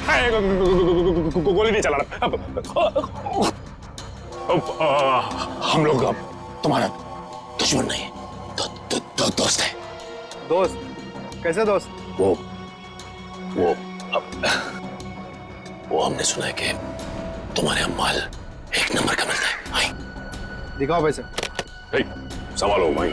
गोली नहीं चला रहा। हम लोग अब तुम्हारा दुश्मन नहीं, दोस्त है। दोस्त? कैसे दोस्त? वो हमने सुना है कि तुम्हारे यहाँ माल एक नंबर का मिलता है। भाई दिखाओ पैसे। सवाल हो भाई।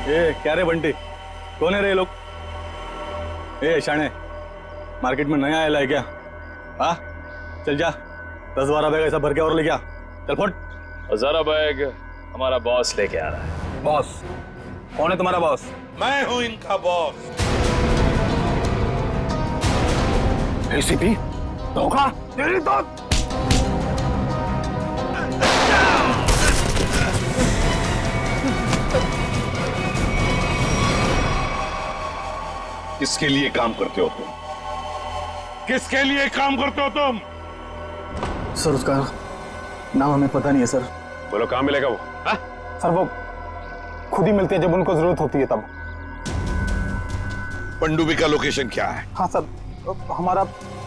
ये क्या रे बंटी, कौन है रे ये लोग? ए शाणे, मार्केट में नया आया है क्या? हाँ चल जा, 10-12 बैग ऐसा भर के और लेके आ। चल फट। 1000 बैग हमारा बॉस लेके आ रहा है। बॉस? कौन है तुम्हारा बॉस? मैं हूं इनका बॉस। एसीपी धोखा तेरी तो। किसके लिए काम करते हो तुम? किसके लिए काम करते हो तुम? सर उसका नाम हमें पता नहीं है सर। बोलो कहाँ मिलेगा वो? हा? सर वो खुद ही मिलते हैं जब उनको जरूरत होती है तब। पनडुब्बी का लोकेशन क्या है? हाँ सर, हमारा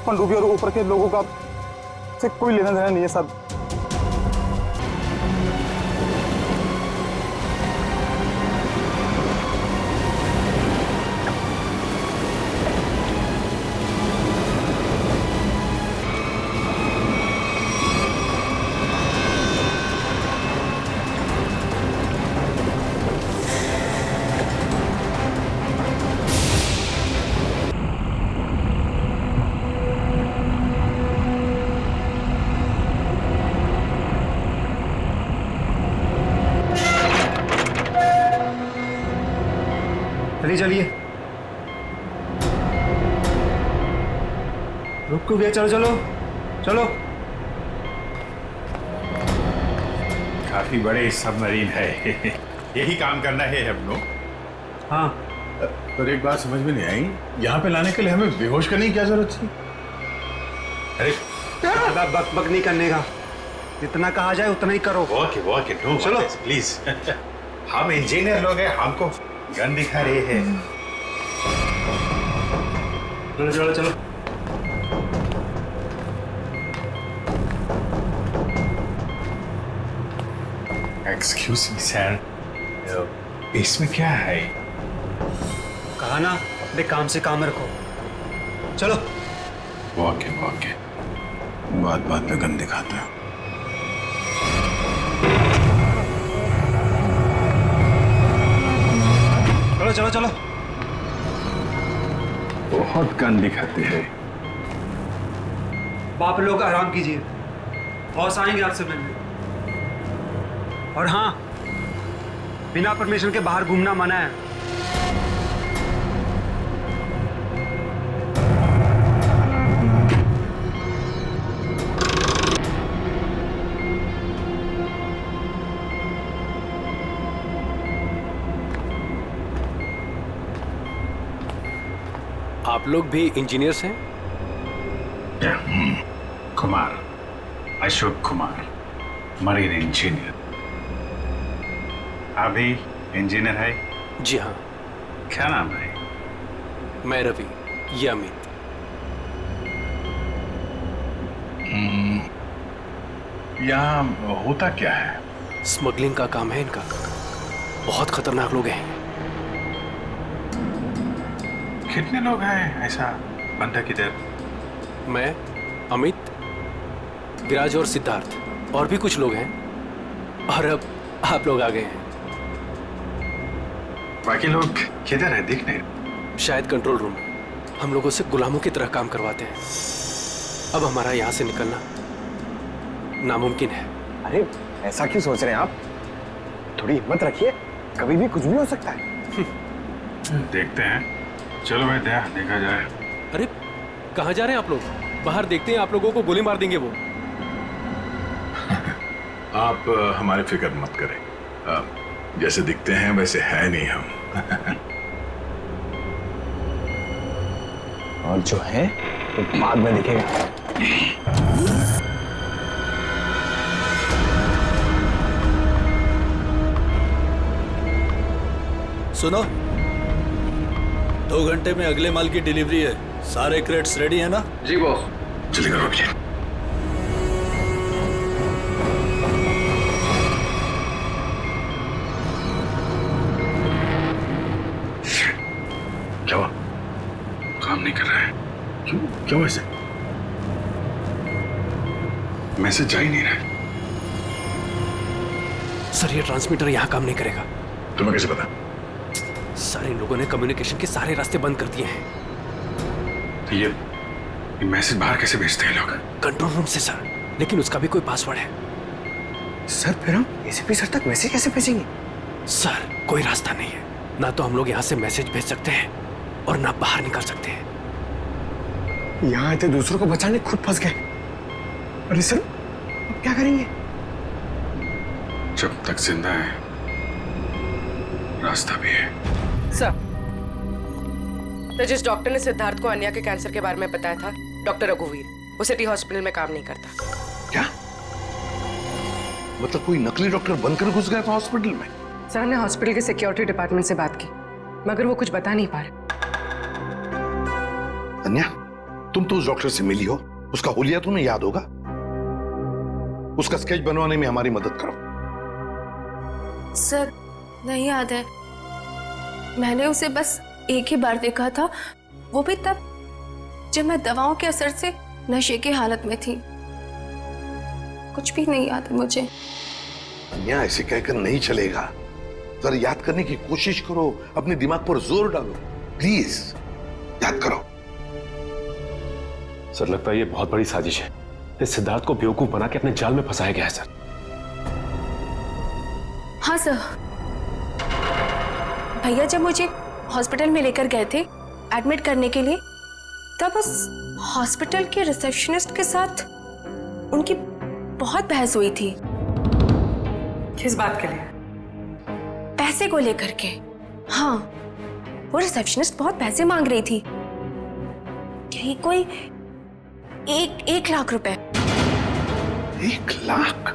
पनडुब्बी और ऊपर के लोगों का से कोई लेना देना नहीं है सर। चलिए चलिए, रुक क्यों गए? चलो चलो चलो। काफी बड़े सबमरीन है। यही काम करना है हम लोग। हाँ पर एक बात समझ में नहीं आई, यहाँ पे लाने के लिए हमें बेहोश करने की क्या जरूरत थी? अरे ज्यादा बकबक नहीं करने का, जितना कहा जाए उतना ही करो। ओके नो चलो। प्लीज। हम इंजीनियर लोग हैं, हमको गन दिखा रहे हैं। चलो चलो चलो। एक्सक्यूज मी सर, इसमें क्या है? कहा ना अपने काम से काम रखो। चलो। ओके बात पे गन दिखाता है। चलो चलो चलो। बहुत गन दिखाते हैं। बाप लोग आराम कीजिए, बॉस आएंगे आपसे मिलने। और हाँ, बिना परमिशन के बाहर घूमना मना है। आप लोग भी इंजीनियर्स हैं? Kumar, Ashok Kumar, marine engineer. आप भी इंजीनियर है? जी हाँ। क्या नाम है? मैं रवि, ये अमित। यहाँ होता क्या है? स्मगलिंग का काम है इनका। बहुत खतरनाक लोग हैं। कितने लोग हैं ऐसा बंदा किधर? मैं, अमित, विराज और सिद्धार्थ, और भी कुछ लोग हैं। और अब आप लोग आ गए हैं। बाकी लोग किधर है? दिख नहीं। शायद कंट्रोल रूम। हम लोगों से गुलामों की तरह काम करवाते हैं। अब हमारा यहाँ से निकलना नामुमकिन है। अरे ऐसा क्यों सोच रहे हैं आप? थोड़ी हिम्मत रखिए, कभी भी कुछ भी हो सकता है। देखते हैं। चलो भाई, देखा जाए। अरे कहाँ जा रहे हैं आप लोग? बाहर देखते हैं, आप लोगों को गोली मार देंगे वो। आप हमारी फिक्र मत करें। जैसे दिखते हैं वैसे है नहीं हम। और जो है वो बाद में दिखेगा। सुनो, 2 घंटे में अगले माल की डिलीवरी है। सारे क्रेट्स रेडी है ना? जी बॉस। जल्दी करो भैया। क्या हुआ? काम नहीं कर रहा है? क्यों? क्यों ऐसे? मैसेज जा ही नहीं रहा है। सर ये ट्रांसमीटर यहाँ काम नहीं करेगा। तुम्हें कैसे पता? सर इन लोगों ने कम्युनिकेशन के सारे रास्ते बंद कर दिए हैं। तो ये मैसेज बाहर कैसे भेजते हैं लोग? कंट्रोल रूम से सर, लेकिन उसका भी कोई पासवर्ड है। सर फिर हम एसीपी सर तक मैसेज कैसे भेजेंगे? सर कोई रास्ता नहीं है, ना तो हम लोग यहाँ से मैसेज भेज सकते हैं और ना बाहर निकल सकते हैं। यहाँ आए थे दूसरों को बचाने, खुद फंस गए। अरे सर अब क्या करेंगे? जब तक जिंदा है रास्ता भी है। सर, तो जिस डॉक्टर ने सिद्धार्थ को अन्या के कैंसर के बारे में बताया था, डॉक्टर रघुवीर, वो सिटी हॉस्पिटल में काम नहीं करता। क्या मतलब कोई नकली डॉक्टर बनकर घुस गया था हॉस्पिटल में? सर ने हॉस्पिटल के सिक्योरिटी डिपार्टमेंट से बात की, मगर वो कुछ बता नहीं पा रहे। अन्या, तुम तो उस डॉक्टर से मिली हो, उसका हुलिया तुम्हें याद होगा। उसका स्केच बनवाने में हमारी मदद करो। सर नहीं याद है, मैंने उसे बस एक ही बार देखा था, वो भी तब जब मैं दवाओं के असर से नशे की हालत में थी। कुछ भी नहीं याद है मुझे। अन्या ऐसे कहकर नहीं चलेगा, जरा याद करने की कोशिश करो, अपने दिमाग पर जोर डालो, प्लीज याद करो। सर लगता है ये बहुत बड़ी साजिश है। इस सिद्धार्थ को बेवकूफ बना के अपने जाल में फंसाया गया है सर। हाँ सर, भैया जब मुझे हॉस्पिटल में लेकर गए थे एडमिट करने के लिए, तब उस हॉस्पिटल के रिसेप्शनिस्ट के साथ उनकी बहुत बहस हुई थी। किस बात के लिए? पैसे को लेकर के। हाँ, वो रिसेप्शनिस्ट बहुत पैसे मांग रही थी, यही कोई 1 लाख रुपए। 1 लाख?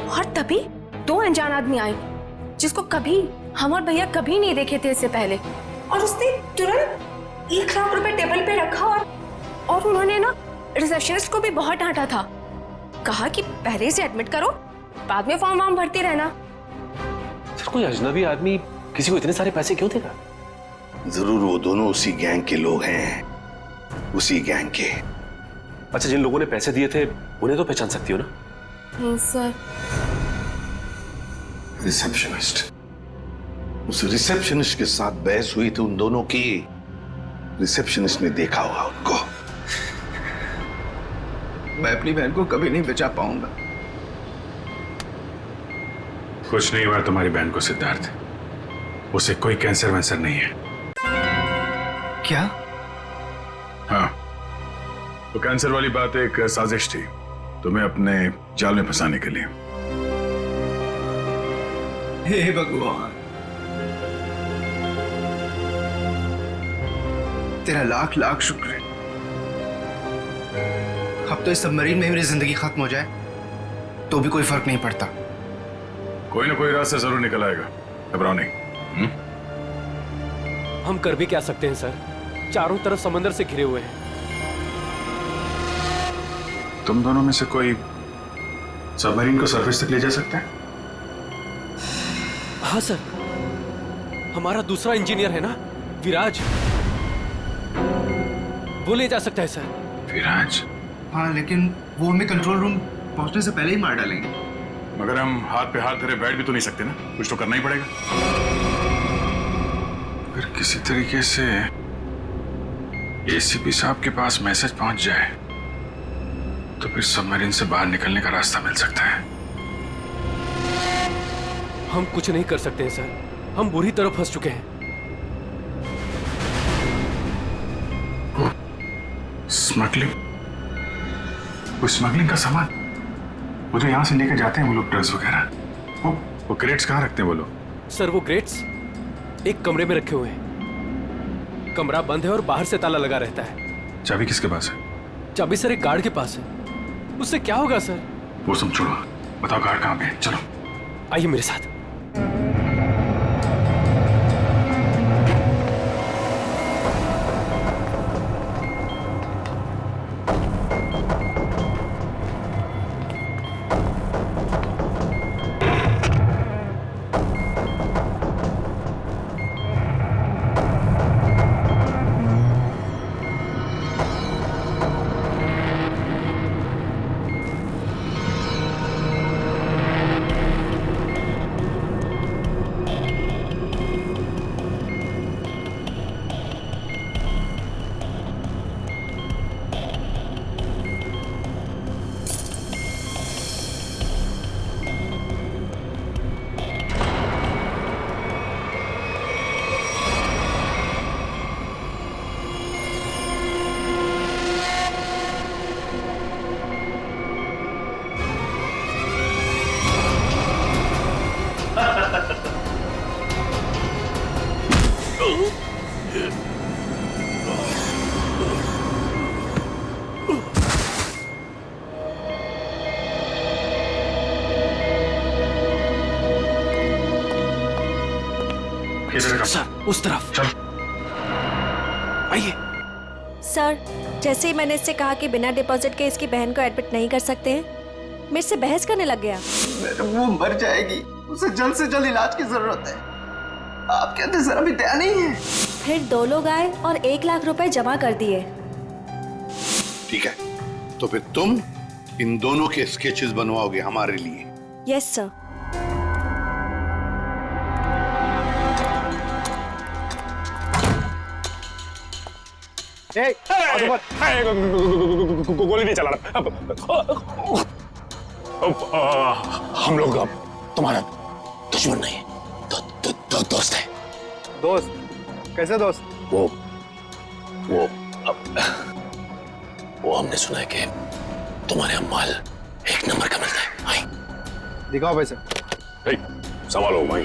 और तभी 2 अनजान आदमी आए, जिसको कभी हम और भैया कभी नहीं देखे थे इससे पहले, और उसने तुरंत 1 लाख रुपए टेबल पे रखा और उन्होंने ना रिसेप्शनिस्ट को भी बहुत डांटा था। कहा कि पहले से एडमिट करो, बाद में फॉर्म वार्म भरते रहना। सर कोई अजनबी आदमी किसी को इतने सारे पैसे क्यों देगा? जरूर वो दोनों उसी गैंग के लोग हैं, उसी गैंग के। अच्छा, जिन लोगों ने पैसे दिए थे उन्हें तो पहचान सकती हो ना? नहीं सर। रिसेप्शनिस्ट, उस रिसेप्शनिस्ट के साथ बहस हुई थी उन दोनों की। रिसेप्शनिस्ट ने देखा होगा उनको। मैं अपनी बहन को कभी नहीं बचा पाऊंगा। कुछ नहीं हुआ तुम्हारी बहन को सिद्धार्थ, उसे कोई कैंसर वैंसर नहीं है। क्या? हाँ, तो कैंसर वाली बात एक साजिश थी तुम्हें अपने जाल में फंसाने के लिए। हे भगवान, तेरा लाख लाख शुक्र है। अब तो इस सबमरीन में मेरी जिंदगी खत्म हो जाए तो भी कोई फर्क नहीं पड़ता। कोई ना कोई रास्ता जरूर निकल आएगा, घबराओ नहीं। हम कर भी क्या सकते हैं सर, चारों तरफ समंदर से घिरे हुए हैं। तुम दोनों में से कोई सबमरीन को सरफेस तक ले जा सकता है? हाँ सर, हमारा दूसरा इंजीनियर है ना, विराज, वो ले जा सकता है सर। विराज? हाँ, लेकिन वो हमें कंट्रोल रूम पहुंचने से पहले ही मार डालेंगे। मगर हम हाथ पे हाथ धरे बैठ भी तो नहीं सकते ना, कुछ तो करना ही पड़ेगा। अगर किसी तरीके से एसीपी साहब के पास मैसेज पहुंच जाए तो फिर सबमरीन से बाहर निकलने का रास्ता मिल सकता है। हम कुछ नहीं कर सकते हैं सर, हम बुरी तरह फंस चुके हैं। स्मगलिंग? वो स्मगलिंग का सामान वो जो यहाँ से लेकर जाते हैं वो लोग, ड्रग्स वगैरह, वो क्रेट्स कहाँ रखते हैं वो लोग? सर वो क्रेट्स एक कमरे में रखे हुए हैं। कमरा बंद है और बाहर से ताला लगा रहता है। चाबी किसके पास है? चाबी सर एक गार्ड के पास है। उससे क्या होगा सर? वो सब छोड़ो, बताओ गार्ड कहाँ पे है? चलो आइए मेरे साथ। किधर का? सर उस तरफ चल। आइए। सर, जैसे ही मैंने इससे कहा कि बिना डिपॉजिट के इसकी बहन को एडमिट नहीं कर सकते हैं, मेरे से बहस करने लग गया। वो मर जाएगी, उसे जल्द से जल्द इलाज की जरूरत है। आपके अंदर जरा भी दया नहीं है। फिर 2 लोग आए और 1 लाख रुपए जमा कर दिए। ठीक है, तो फिर तुम इन दोनों के स्केचेस बनवाओगे हमारे लिए। Yes sir. गोली नहीं चला रहा। हम लोग अब तुम्हारा दुश्मन नहीं है, दोस्त है। दोस्त? कैसे दोस्त? वो हमने सुना है कि तुम्हारे यहाँ माल 1 नंबर का मिलता है। आई दिखाओ पैसे। सवाल हो भाई।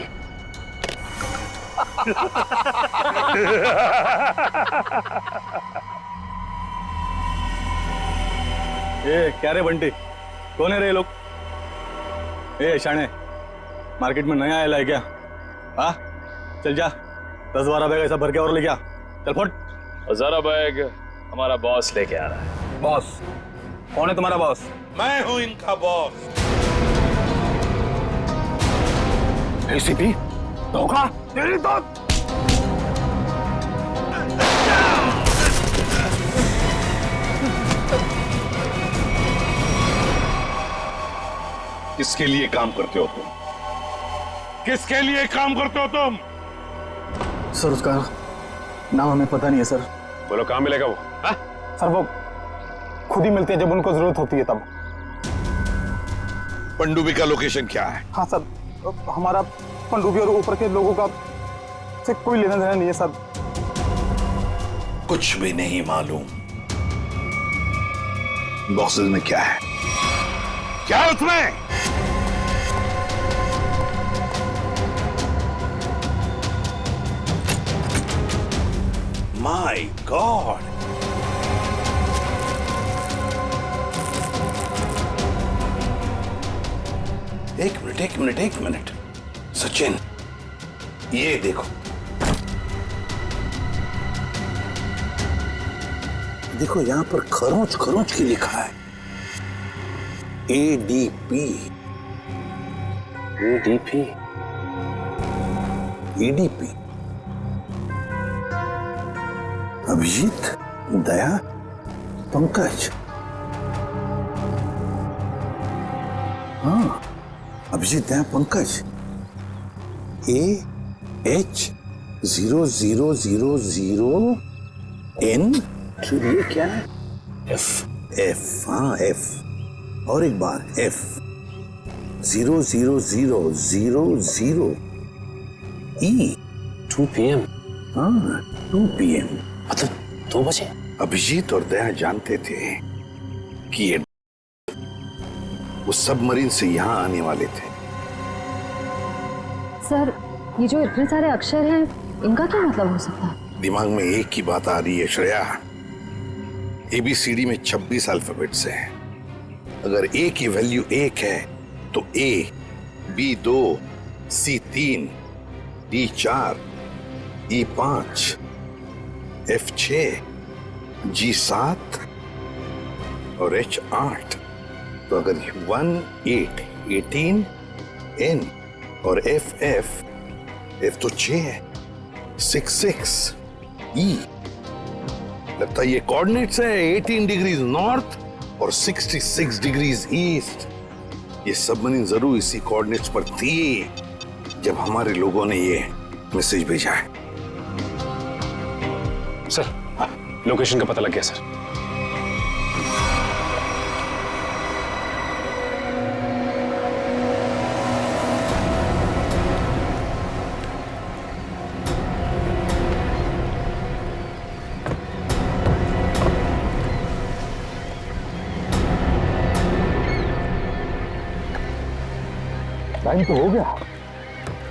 क्या रे बंटी, कौन है रे ये लोग? शाणे, मार्केट में नया आया है क्या? हाँ, चल जा 10-12 बैग ऐसा भर के और ले क्या। चल फुट। 1000 बैग हमारा बॉस लेके आ रहा है। बॉस? कौन है तुम्हारा बॉस? मैं हूं इनका बॉस। एसीपी धोखा तेरी तो। किसके लिए काम करते हो तुम? किसके लिए काम करते हो तुम? सर उसका नाम हमें पता नहीं है सर। बोलो कहाँ मिलेगा वो? सर वो खुद ही मिलते हैं जब उनको जरूरत होती है तब। पनडुब्बी का लोकेशन क्या है? हाँ सर, हमारा पनडुब्बी और ऊपर के लोगों का से कोई लेना देना नहीं है सर। कुछ भी नहीं मालूम। बॉक्सेस में क्या है? क्या है उसमें? माय गॉड, एक मिनट सचिन, ये देखो, देखो यहां पर खरोंच खरोंच की लिखा है ADP। EDP अभिजीत, दया, पंकज। हाँ, अभिजीत, दया, पंकज। AH0000N। ये क्या है? F। हाँ F, और एक बार F 00000 E। 2 PM। हाँ 2 PM, मतलब 2 बजे। अभिजीत और दया जानते थे कि ये वो सबमरीन से यहां आने वाले थे। सर, ये जो इतने सारे अक्षर हैं, इनका क्या मतलब हो सकता है? दिमाग में एक ही बात आ रही है श्रेया। ABCD में 26 अल्फाबेट्स हैं। अगर A की वैल्यू 1 है तो A, B 2, C 3, D 4, E 5, F 6, G 7 और H 8। तो अगर 1 8 18, N और F तो 6 है, 6 6 E। लगता है ये कोऑर्डिनेट्स है 18 डिग्रीज नॉर्थ और 66 डिग्रीज ईस्ट। ये सबमरीन जरूर इसी कोऑर्डिनेट्स पर थी जब हमारे लोगों ने ये मैसेज भेजा है। सर, लोकेशन का पता लग गया सर। टाइम तो हो गया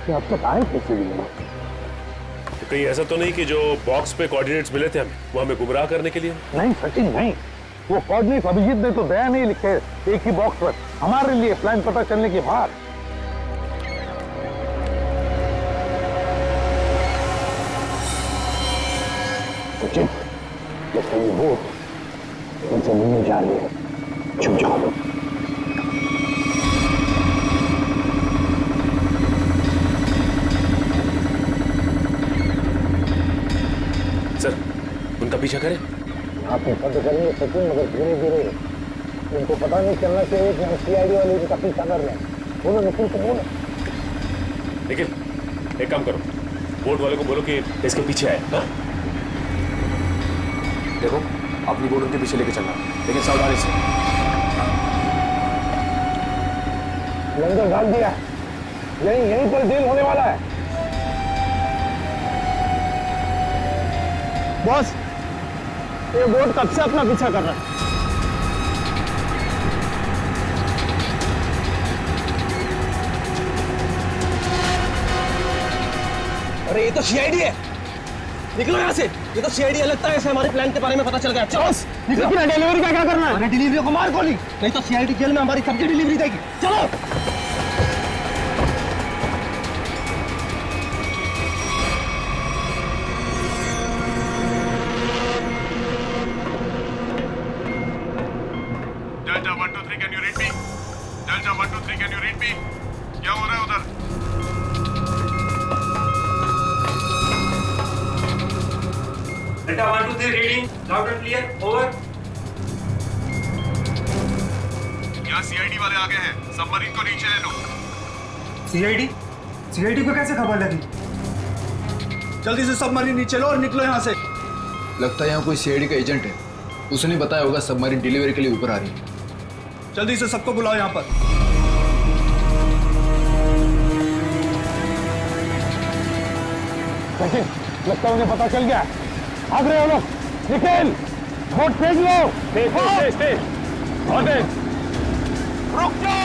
कि अब तक आए कैसे भी नहीं। कहीं ऐसा तो नहीं कि जो बॉक्स पे कोऑर्डिनेट्स मिले थे हमें, वो हमें गुमराह करने के लिए? नहीं सचिन नहीं, वो कोऑर्डिनेट्स अभिजीत ने तो दया नहीं लिखे एक ही बॉक्स पर हमारे लिए प्लान पता चलने के बाद। सचिन, लगता है ये बोट उनसे मिलने जा रही है। छुप जाओ। सर, उनका पीछा करें? आप बंद करेंगे सचिन, मगर धीरे धीरे। उनको पता नहीं चलना चाहिए कि हम सीआईडी वाले इनका पीछा कर रहे हैं। बोलो निखिल को बोलो। निखिल, एक काम करो, बोट वाले को बोलो कि इसके पीछे आए। हाँ? देखो, अपनी बोट उनके पीछे लेके चलना, लेकिन सावधानी से। लंगर डाल दिया, यहीं पर डील होने वाला है। बॉस, ये बोट कब से अपना पीछा कर रहा है? अरे ये तो सीआईडी है, निकलो यहाँ से। ये तो सीआईडी है, लगता है इसे हमारे प्लान के बारे में पता चल गया। चलो निकलो। डिलीवरी का क्या करना है? अरे डिलीवरी को मार गोली, नहीं तो सीआईडी जेल में हमारी सब्जी डिलीवरी देगी। चलो। Delta 1 2 3 can you read me? Delta 1 2 3 can you read me? क्या हो रहा है उधर? Delta 1 2 3 reading loud and clear, over. यहाँ सीआईडी वाले आ गए हैं, सबमरीन को नीचे ले लो। सीआईडी को कैसे खबर लगी? जल्दी से सबमरीन नीचे लो और निकलो यहाँ से। लगता है यहाँ कोई सीआईडी का एजेंट है, उसने बताया होगा सबमरीन डिलीवरी के लिए ऊपर आ रही है। जल्दी से सबको बुलाओ यहाँ पर। सचिन, लगता है उन्हें पता चल गया। भाग रहे हो लोग। निखिल, बोट फेंक लो। रुक जाओ।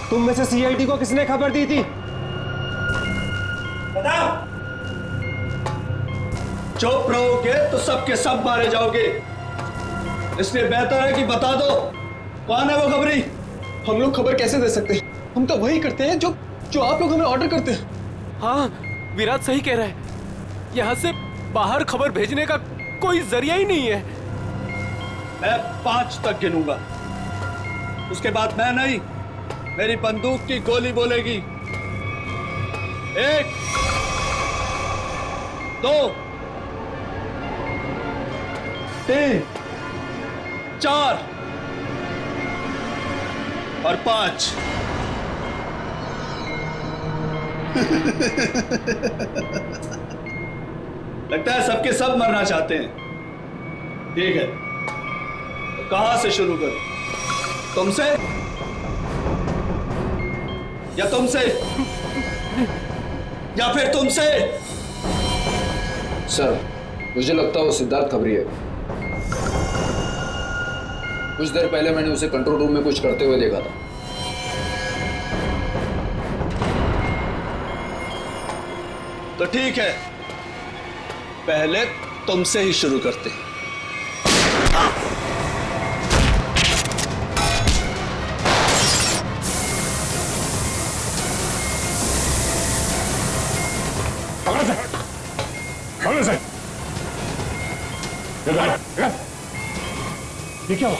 तुम में से सीआईडी को किसने खबर दी थी? बताओ। चुप रहोगे तो सबके सब मारे जाओगे, इसलिए बेहतर है कि बता दो कौन है वो खबरी। हम लोग खबर कैसे दे सकते हैं? हम तो वही करते हैं जो आप लोग हमें ऑर्डर करते हैं। हाँ, विराट सही कह रहा है। यहाँ से बाहर खबर भेजने का कोई जरिया ही नहीं है। मैं 5 तक गिनूंगा, उसके बाद मैं नहीं, मेरी बंदूक की गोली बोलेगी। 1 2 3 4 और 5। लगता है सबके सब मरना चाहते हैं। ठीक है, तो कहां से शुरू करूं? तुमसे या तुमसे या फिर तुमसे? सर, मुझे लगता है वो सिद्धार्थ खबरी है। कुछ देर पहले मैंने उसे कंट्रोल रूम में कुछ करते हुए देखा था। तो ठीक है, पहले तुमसे ही शुरू करते हैं। ये क्या हुआ?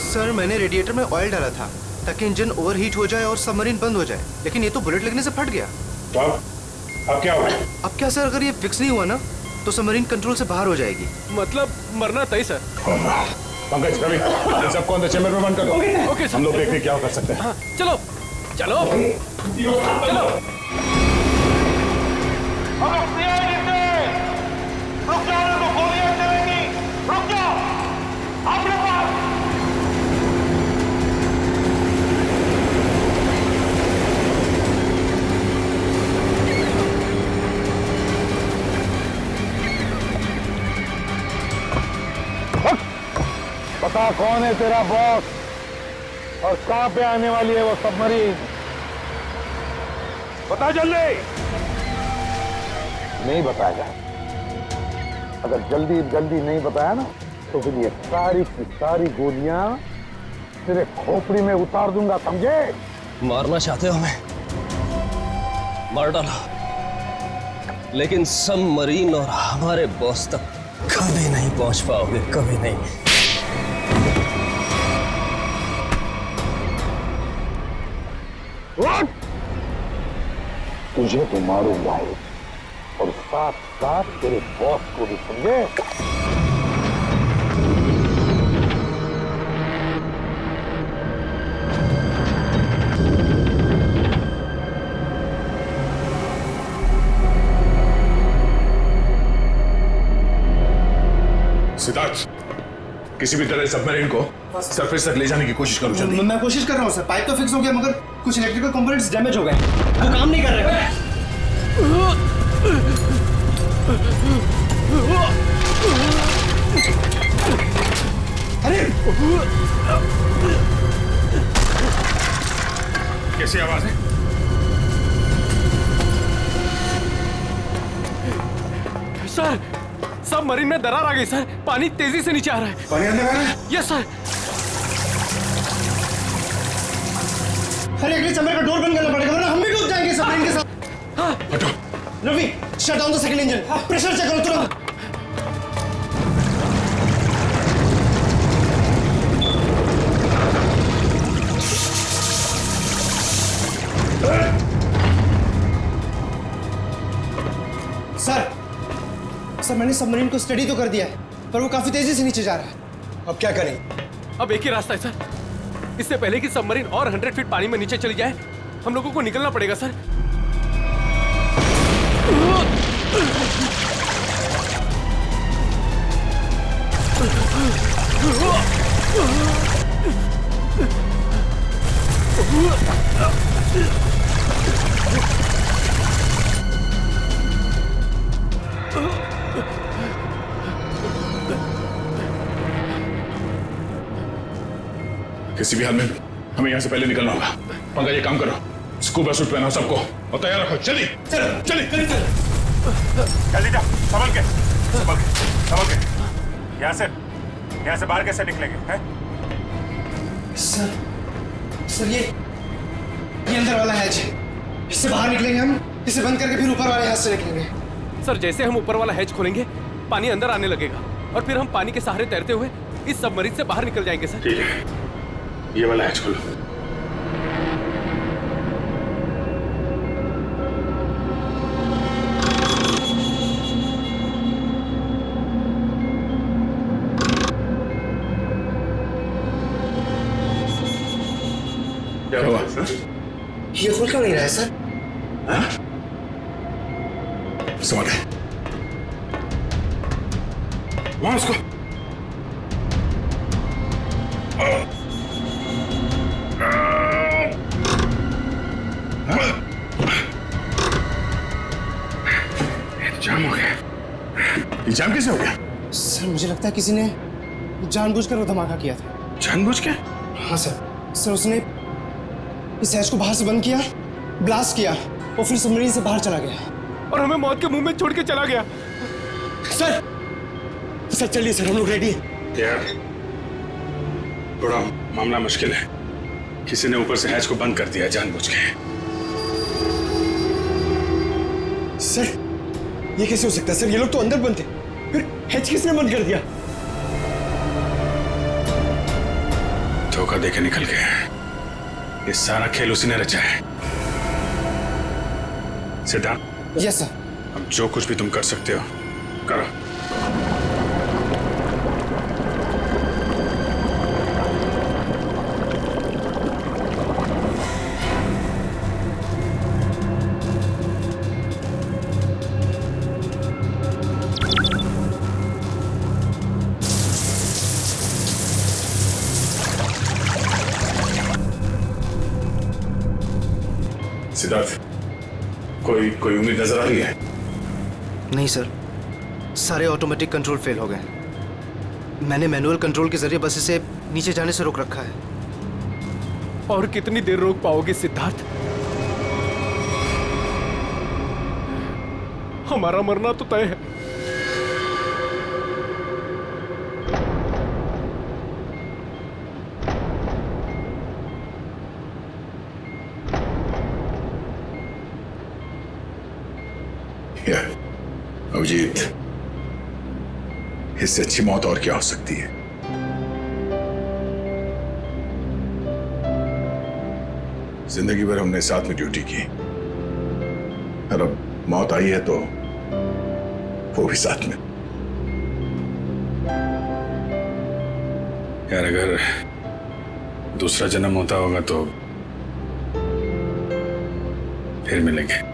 सर, मैंने रेडिएटर में ऑयल डाला था ताकि इंजन ओवरहीट हो जाए और सबमरीन बंद हो जाए, लेकिन ये तो बुलेट लगने से फट गया। अब क्या हुआ? अब क्या सर, अगर ये फिक्स नहीं हुआ ना तो सबमरीन कंट्रोल से बाहर हो जाएगी। मतलब मरना तय सर। पंकज, रवि, इन सबको अंदर चैम्बर में बंद कर दो। Okay sir. हम लोग देखते हैं क्या कर सकते हैं। हाँ, चलो चलो चलो। रुक जाओ, तो गोलियां चलेंगी। रुक जाओ, अपने पास। पता कौन है तेरा बॉस और कहां पे आने वाली है वो सबमरीन? बता जल्दी। नहीं बताएगा। अगर जल्दी जल्दी नहीं बताया ना तो फिर ये सारी की सारी गोलियां तेरे खोपड़ी में उतार दूंगा, समझे? मारना चाहते हो हमें? मार डाला, लेकिन सबमरीन और हमारे बॉस तक कभी नहीं पहुंच पाओगे, कभी नहीं। तुझे तो मारूंगा और साथ साथ तेरे बॉस को भी, समझे? सिद्धार्थ, किसी भी तरह सबमरीन को सरफेस तक ले जाने की कोशिश करो जल्दी। मैं कोशिश कर रहा हूँ सर, पाइप तो फिक्स हो गया मगर कुछ इलेक्ट्रिकल कंपोनेंट्स डैमेज हो गए, वो काम नहीं कर रहे। अरे कैसी आवाज है? सर, सबमरीन में दरार आ गई सर। पानी तेजी से नीचे आ रहा है। पानी अंदर आ रहा है? Yes sir. अरे अगले चैम्बर का डोर बंद करना पड़ेगा वरना हम भी डूब जाएंगे सबमरीन के साथ। हाँ। हटो। Ravi, shut down the second engine. Pressure check करो तुरंत। सर, मैंने सबमरीन को स्टडी तो कर दिया है, पर वो काफी तेजी से नीचे जा रहा है। अब क्या करें? अब एक ही रास्ता है सर। इससे पहले कि सबमरीन और 100 फीट पानी में नीचे चली जाए, हम लोगों को निकलना पड़ेगा सर। किसी भी हाल में हमें यहाँ से पहले निकलना होगा। पंकज, ये काम करो, स्कूबा सूट पहनाओ सबको और तैयार रखो। चलिए चलो, चलिए जल्दी जाओ, संभल के, संभल के, संभल के। यहाँ से बाहर कैसे निकलेंगे हैं? सर ये अंदर वाला हैच है, इससे बाहर निकलेंगे हम, इसे बंद करके फिर ऊपर वाले हैच से निकलेंगे। सर, जैसे हम ऊपर वाला हैच खोलेंगे, पानी अंदर आने लगेगा और फिर हम पानी के सहारे तैरते हुए इस सबमरीन से बाहर निकल जाएंगे सर। ठीक है, ये वाला हैच खोलो। क्या हुआ सर? ये खुल क्यों नहीं रहा है सर? समझ गए। वहां उसको जाम हो गया। ये जाम कैसे हो गया? सर, मुझे लगता है किसी ने जानबूझकर वो धमाका किया था। जानबूझ के? हाँ सर, उसने इस हैच को बाहर से बंद किया, ब्लास्ट किया और फिर सबमरीन से बाहर चला गया और हमें मौत के मुंह में छोड़ के चला गया। सर चलिए सर, हम लोग रेडी हैं। यार, थोड़ा मामला मुश्किल है। किसी ने ऊपर से हैच को बंद कर दिया जानबूझ के। सर, ये कैसे हो सकता है सर? ये लोग तो अंदर बंद थे, फिर हैच किसने बंद कर दिया? धोखा देके निकल गए। ये सारा खेल उसी ने रचा है। सिद्धार्थ। Yes sir. अब जो कुछ भी तुम कर सकते हो करो। सिद्धार्थ, कोई उम्मीद नजर आ रही है? नहीं सर, सारे ऑटोमेटिक कंट्रोल फेल हो गए। मैंने मैनुअल कंट्रोल के जरिए बस इसे नीचे जाने से रोक रखा है। और कितनी देर रोक पाओगे सिद्धार्थ? हमारा मरना तो तय है। या अभिजीत, इससे अच्छी मौत और क्या हो सकती है? जिंदगी भर हमने साथ में ड्यूटी की और अब मौत आई है तो वो भी साथ में। यार अगर दूसरा जन्म होता होगा तो फिर मिलेंगे।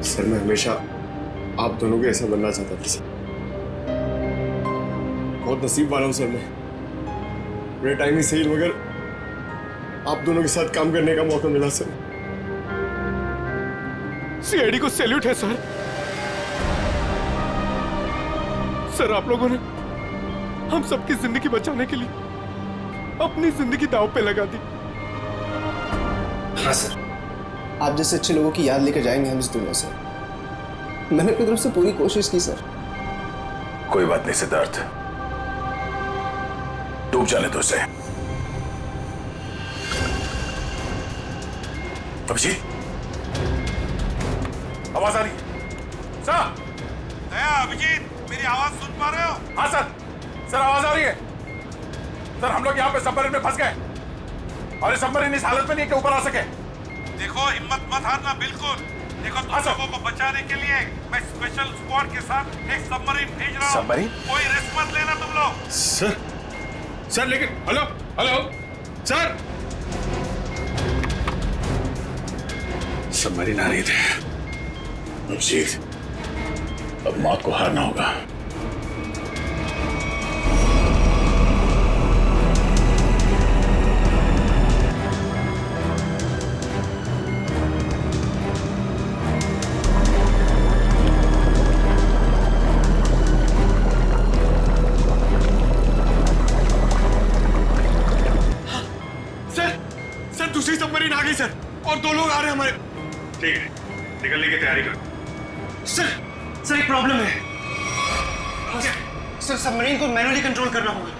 सर मैं हमेशा आप दोनों के ऐसा बनना चाहता था सर। बहुत नसीब वाला हूं सर मैं। मेरे टाइम ही सही मगर आप दोनों के साथ काम करने का मौका मिला सर। सीआईडी को सैल्यूट है सर। सर आप लोगों ने हम सबकी जिंदगी बचाने के लिए अपनी जिंदगी दांव पे लगा दी। हाँ सर, आप जैसे अच्छे लोगों की याद लेकर जाएंगे हम इस दुनिया से। मैंने अपनी तरफ से पूरी कोशिश की सर। कोई बात नहीं सिद्धार्थ, डूब जाने दो उसे। अभिजीत, आवाज आ रही है? सर, दया, अभिजीत, मेरी आवाज सुन पा रहे हो? हाँ सर आवाज आ रही है। सर हम लोग यहाँ पे सबमरीन में फंस गए और सबमरीन इस हालत में नहीं कि ऊपर आ सके। देखो हिम्मत मत हारना बिल्कुल। देखो तुम लोगों को बचाने के लिए मैं स्पेशल स्क्वाड के साथ एक सबमरीन भेज रहा हूँ। सबमरीन? कोई रिस्क मत लेना तुम लोग। सर लेकिन हेलो सर, सबमरीन आ रही थी। अभिजीत, अब मौत को हारना होगा। दूसरी सबमरीन आ गई सर और 2 लोग आ रहे हैं हमारे। ठीक है, निकलने की तैयारी करो। सर एक प्रॉब्लम है। सर सबमरीन को मैनुअली कंट्रोल करना होगा।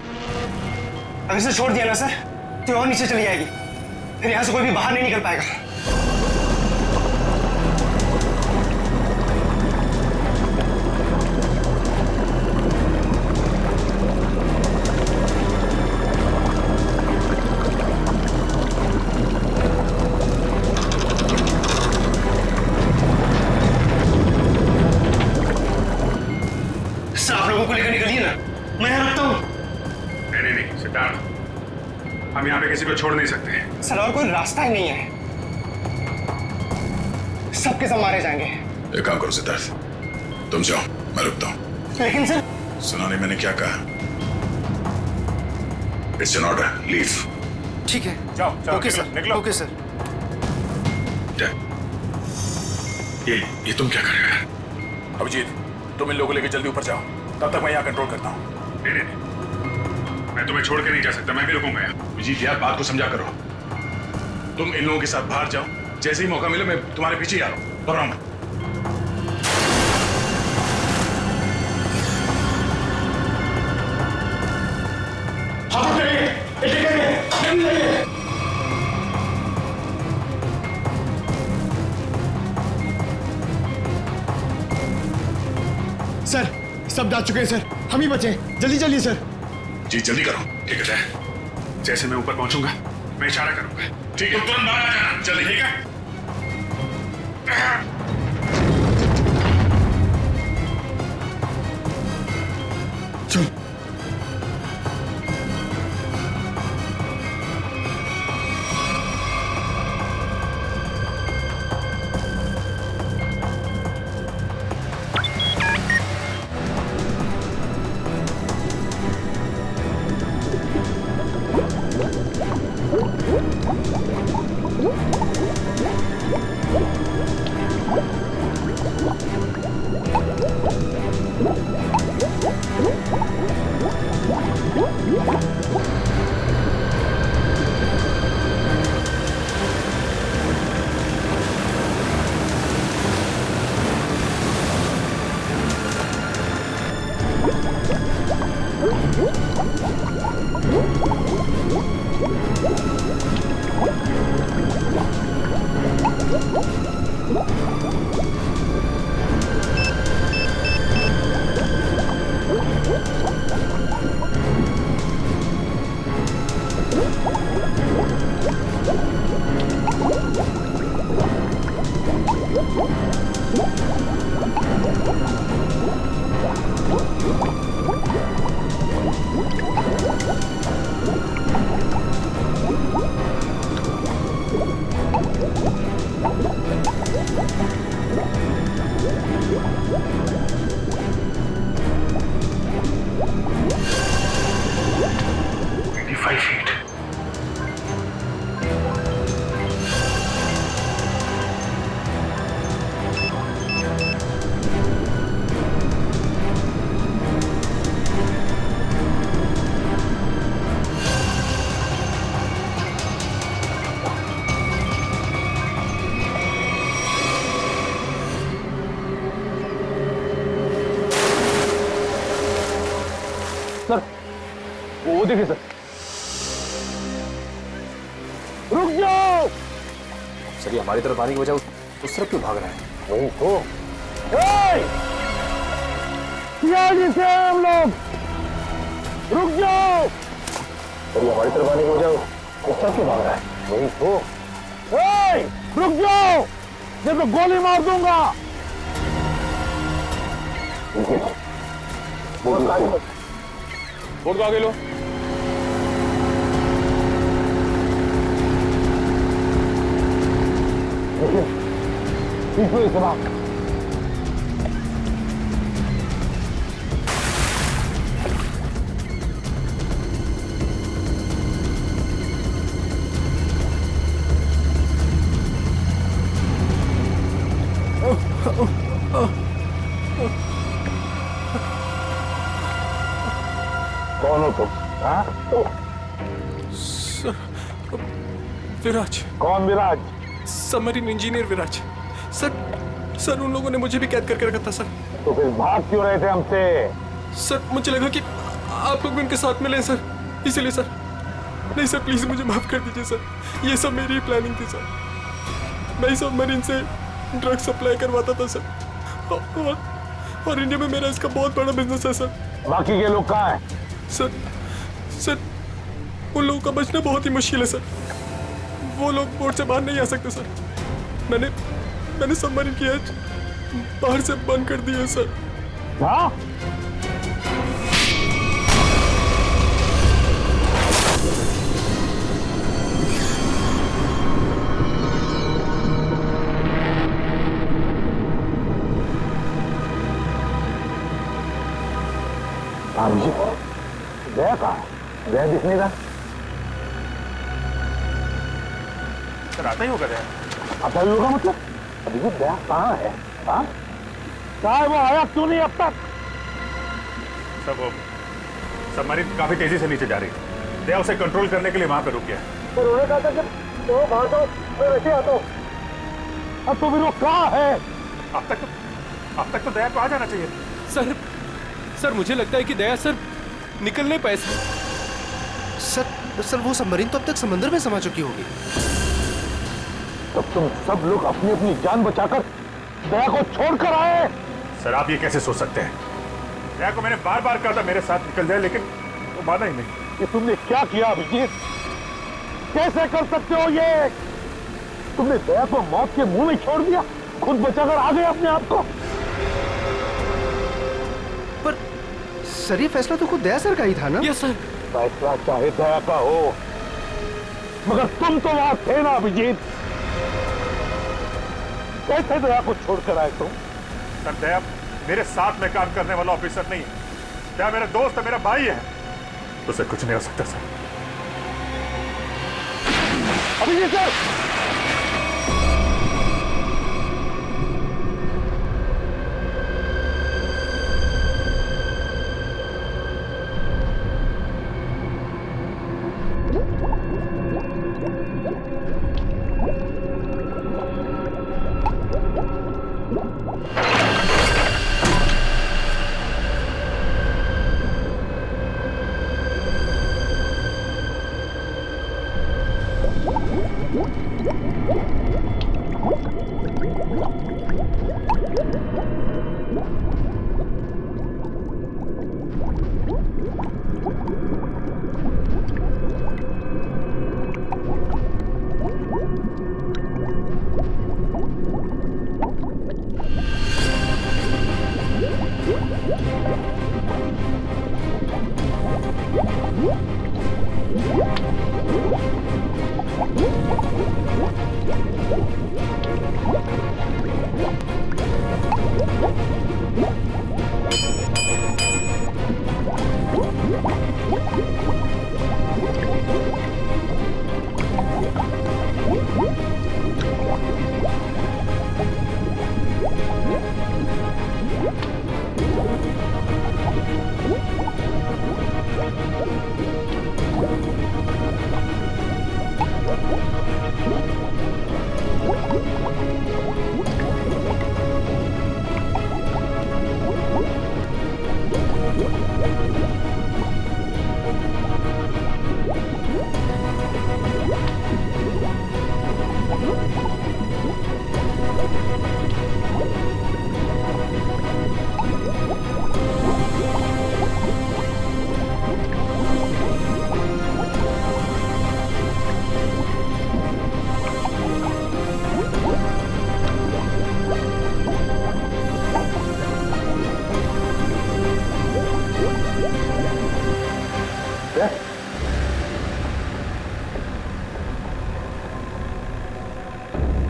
अगर इसे छोड़ दिया ना सर तो और नीचे चली जाएगी, फिर यहाँ से कोई भी बाहर नहीं निकल पाएगा। को लेकर निकलिए ना, मैं यहाँ रुकता हूँ। नहीं सिद्धार्थ, हम यहाँ पे किसी को छोड़ नहीं सकते। सर और कोई रास्ता ही नहीं है, सबके सब मारे जाएंगे। एक काम करो सिद्धार्थ, तुम जाओ, मैं रुकता हूँ। लेकिन सर, सुना नहीं मैंने क्या कहा? It's an order, leave. ठीक है, जाओ ओके सर, निकलो। Okay sir. ये तुम क्या कर रहे हो? अभिजीत, तुम इन लोगों को लेकर जल्दी ऊपर जाओ, तब तक मैं यहाँ कंट्रोल करता हूँ। नहीं, मैं तुम्हें छोड़ के नहीं जा सकता, मैं भी रुकूंगा यहाँ। अभिजीत यार, बात को समझा करो। तुम इन लोगों के साथ बाहर जाओ, जैसे ही मौका मिले मैं तुम्हारे पीछे ही आ रहा हूँ। घबराओ मत। सर सब जा चुके हैं सर, हम ही बचे। जल्दी चलिए सर। जी जल्दी करो। ठीक है, जैसे मैं ऊपर पहुंचूंगा मैं इशारा करूंगा। ठीक है, तुरंत बाहर आ जाना जल्दी। ठीक है, चल। What? सर वो देखिए सर। रुक जाओ सर, ये हमारी तरफ आने की वजह उस तरफ क्यों भाग रहा है? वही तो से हम लोग रुक जाओ। सर ये हमारी तरफ आने की वजह उस तरफ क्यों भाग रहा है? वही तो रुक जाओ, नहीं तो गोली मार दूंगा। बोर्ड को आगे लो। देखिए जनाब, कौन हो तुम? हाँ? विराज। कौन विराज? सबमरीन इंजीनियर विराज। सर उन लोगों ने मुझे भी कैद करके रखा था सर। तो फिर भाग क्यों रहे थे हमसे? सर मुझे लगा कि आप लोग भी उनके साथ मिले सर, इसीलिए सर। नहीं सर, प्लीज मुझे माफ कर दीजिए सर, ये सब मेरी प्लानिंग थी सर। मैं सबमरीन से ड्रग सप्लाई करवाता था सर, और इंडिया में मेरा इसका बहुत बड़ा बिजनेस है सर। बाकी के लोग कहाँ हैं? सर उन लोगों का बचना बहुत ही मुश्किल है सर। वो लोग बोर्ड से बाहर नहीं आ सकते सर। मैंने सबमरीन की एज बाहर से बंद कर दी है सर। हाँ? दया कहाँ है? दया दिख नहीं रहा। सर आता ही होगा दया। आता ही होगा मतलब? अभी वो दया कहाँ है? हाँ? कहाँ है वो? आया क्यों नहीं अब तक? सब वो सबमरीन काफी तेजी से नीचे जा रही है। दया उसे कंट्रोल करने के लिए वहां पे रुक गया। पर उन्होंने कहा था कि तो बाहर जाओ, मैं वैसे आता हूँ। अब तो फिर वो कहाँ है? अब तक तो दया को आ जाना चाहिए। सर मुझे लगता है कि दया सर निकल नहीं पाए सर वो सबमरीन तो अब तक समंदर में समा चुकी होगी। तब तुम सब लोग अपनी अपनी जान बचाकर दया को छोड़कर आए। सर आप ये कैसे सोच सकते हैं? दया को मैंने बार बार कहा था मेरे साथ निकल जाए, लेकिन वो माना ही नहीं। ये तुमने क्या किया अभिजीत? कैसे कर सकते हो ये? तुमने दया को मौत के मुंह में छोड़ दिया, खुद बचाकर आ गए अपने आप को। पर सर ये फैसला तो खुद दया सर का ही था ना? Yes sir. फैसला चाहे दया का हो, मगर तुम तो वहां थे ना अभिजीत। कैसे दया को छोड़कर आए तुम? सर दया मेरे साथ में काम करने वाला ऑफिसर नहीं है। दया मेरा दोस्त है, मेरा भाई है, उसे कुछ नहीं हो सकता सर। अभिजीत सर!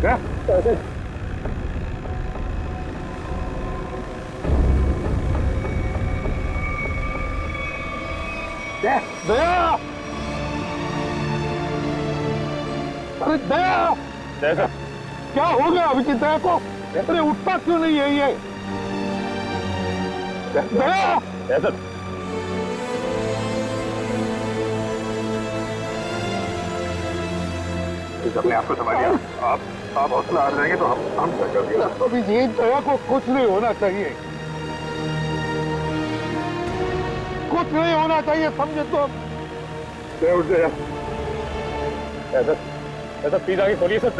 क्या दया, अरे दया, जैसा क्या हो गया अभिजीत दया को? अरे उठता क्यों नहीं है ये? दया, जैसा अपने आप को संभालिए। आप हौसला हार जाएंगे तो हम अभिजीत दया को कुछ नहीं होना चाहिए, कुछ नहीं होना चाहिए, समझे तो? उठ गया। ऐसा प्लीज आगे खोलिए सर।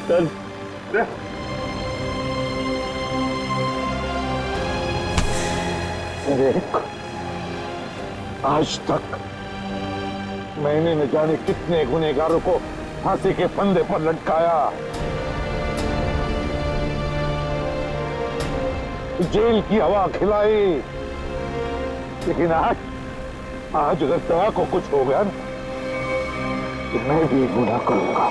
चल आज तक मैंने न जाने कितने गुनहगारों को फांसी के फंदे पर लटकाया, जेल की हवा खिलाई, लेकिन आज अगर दया को कुछ हो गया ना तो मैं भी गुनाह करूंगा,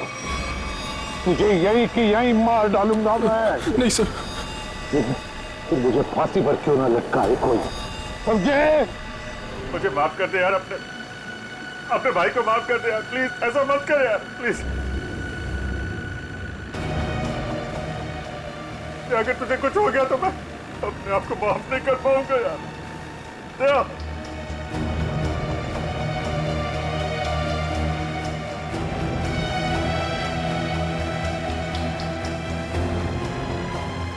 तुझे यही की यही मार डालूंगा मैं। नहीं सर, तो मुझे फांसी पर क्यों ना लटकाए कोई, समझे? मुझे माफ कर दे यार, अपने भाई को माफ कर दे यार, प्लीज ऐसा मत कर यार, प्लीज। अगर तुझे कुछ हो गया तो मैं अपने आप को माफ नहीं कर पाऊंगा यार। दया,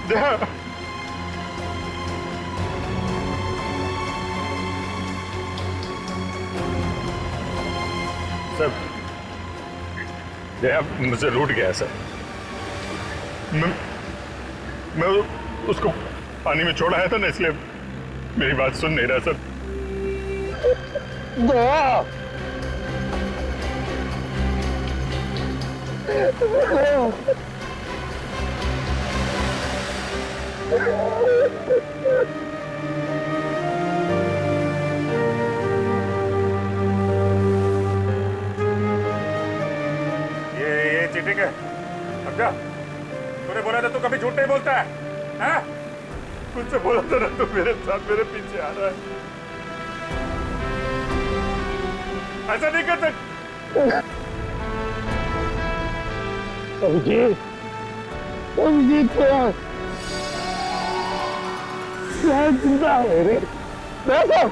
दया, सर दया मुझसे रूठ गया सर। मैं उसको पानी में छोड़ आया था ना, इसलिए मेरी बात सुन नहीं रहा सर। दया, ये चीटिंग है, समझा? तूने बोला था तू कभी झूठ नहीं बोलता है, हैं? मुझसे बोला था ना तू मेरे साथ मेरे पीछे आ रहा है, ऐसा नहीं कर सकता। अभिजीत, अभिजीत क्या जिंदा है रे? देखो